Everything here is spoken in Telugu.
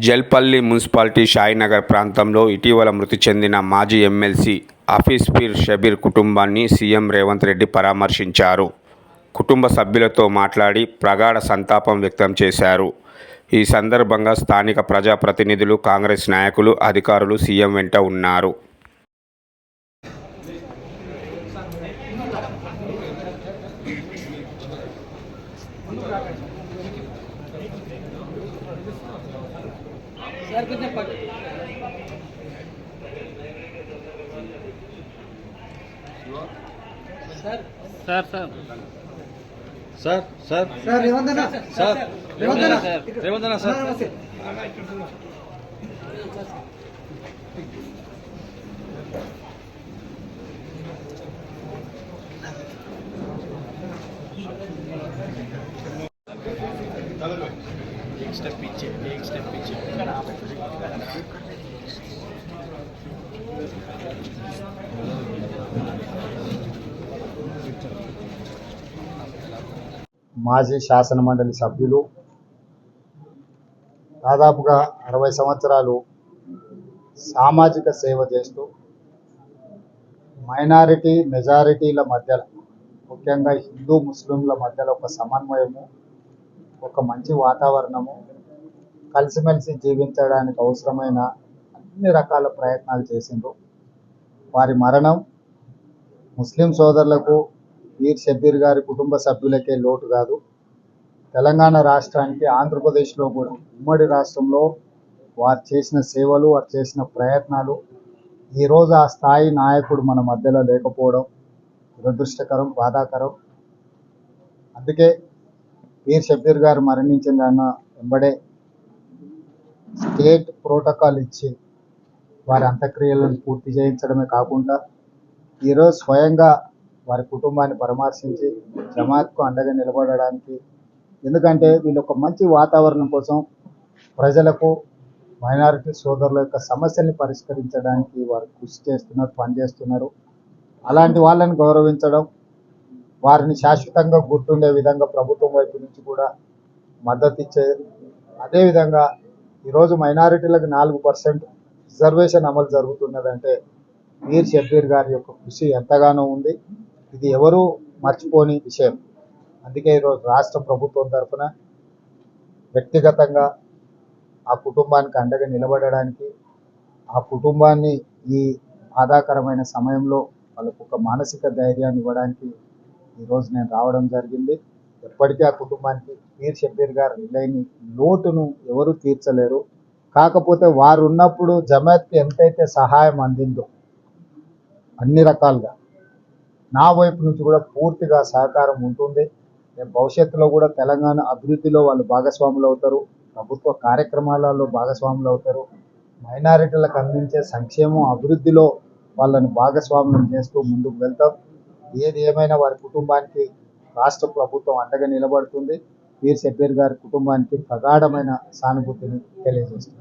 జల్పల్లి మున్సిపాలిటీ షాయినగర్ ప్రాంతంలో ఇటీవల మృతి చెందిన మాజీ ఎమ్మెల్సీ హఫీజ్ పీర్ షబీర్ కుటుంబాన్ని సీఎం రేవంత్ రెడ్డి పరామర్శించారు. కుటుంబ సభ్యులతో మాట్లాడి ప్రగాఢ సంతాపం వ్యక్తం చేశారు. ఈ సందర్భంగా స్థానిక ప్రజాప్రతినిధులు, కాంగ్రెస్ నాయకులు, అధికారులు సీఎం వెంట ఉన్నారు. एक स्टेप पीछे మాజీ శాసన మండలి సభ్యులు దాదాపుగా 60 సంవత్సరాలు సామాజిక సేవ చేస్తూ మైనారిటీ మెజారిటీల మధ్యలో, ముఖ్యంగా హిందూ ముస్లింల మధ్యలో ఒక సమన్వయము, ఒక మంచి వాతావరణము, కలిసిమెలిసి జీవించడానికి అవసరమైన అన్ని రకాల ప్రయత్నాలు చేసిండ్రు. వారి మరణం ముస్లిం సోదరులకు, పీర్ షబీర్ గారి కుటుంబ సభ్యులకే లోటు కాదు, తెలంగాణ రాష్ట్రానికి, ఆంధ్రప్రదేశ్లో కూడా ఉమ్మడి రాష్ట్రంలో వారు చేసిన సేవలు, వారు చేసిన ప్రయత్నాలు, ఈరోజు ఆ స్థాయి నాయకుడు మన మధ్యలో లేకపోవడం దురదృష్టకరం, బాధాకరం. అందుకే పీర్ షబీర్ గారు మరణించిన వెంబడే స్టేట్ ప్రోటోకాల్ ఇచ్చి వారి అంత్యక్రియలను పూర్తి చేయించడమే కాకుండా ఈరోజు స్వయంగా వారి కుటుంబాన్ని పరామర్శించి జమాత్కు అండగా నిలబడడానికి, ఎందుకంటే వీళ్ళు ఒక మంచి వాతావరణం కోసం ప్రజలకు, మైనారిటీ సోదరుల యొక్క సమస్యల్ని పరిష్కరించడానికి వారు కృషి చేస్తున్నారు, పనిచేస్తున్నారు. అలాంటి వాళ్ళని గౌరవించడం, వారిని శాశ్వతంగా గుర్తుండే విధంగా ప్రభుత్వం వైపు నుంచి కూడా మద్దతు ఇచ్చేది. అదేవిధంగా ఈరోజు మైనారిటీలకు 4% రిజర్వేషన్ అమలు జరుగుతున్నదంటే పీర్ షబీర్ గారి యొక్క కృషి ఎంతగానో ఉంది. ఇది ఎవరూ మర్చిపోని విషయం. అందుకే ఈరోజు రాష్ట్ర ప్రభుత్వం తరఫున వ్యక్తిగతంగా ఆ కుటుంబానికి అండగా నిలబడడానికి, ఆ కుటుంబాన్ని ఈ బాధాకరమైన సమయంలో వాళ్ళకు ఒక మానసిక ధైర్యాన్ని ఇవ్వడానికి ఈరోజు నేను రావడం జరిగింది. ఎప్పటికీ ఆ కుటుంబానికి పీర్ షబీర్ గారు లేని లోటును ఎవరు తీర్చలేరు. కాకపోతే వారు ఉన్నప్పుడు జమాత్కి ఎంతైతే సహాయం అందిందో అన్ని రకాలుగా నా వైపు నుంచి కూడా పూర్తిగా సహకారం ఉంటుంది. భవిష్యత్తులో కూడా తెలంగాణ అభివృద్ధిలో వాళ్ళు భాగస్వాములు అవుతారు, ప్రభుత్వ కార్యక్రమాలలో భాగస్వాములు అవుతారు, మైనారిటీలకు అందించే సంక్షేమం, అభివృద్ధిలో వాళ్ళని భాగస్వామ్యం చేస్తూ ముందుకు వెళ్తాం. ఏది ఏమైనా వారి కుటుంబానికి రాష్ట్ర ప్రభుత్వం అండగా నిలబడుతుంది. పీర్ షబీర్ గారి కుటుంబానికి ప్రగాఢమైన సానుభూతిని తెలియజేస్తుంది.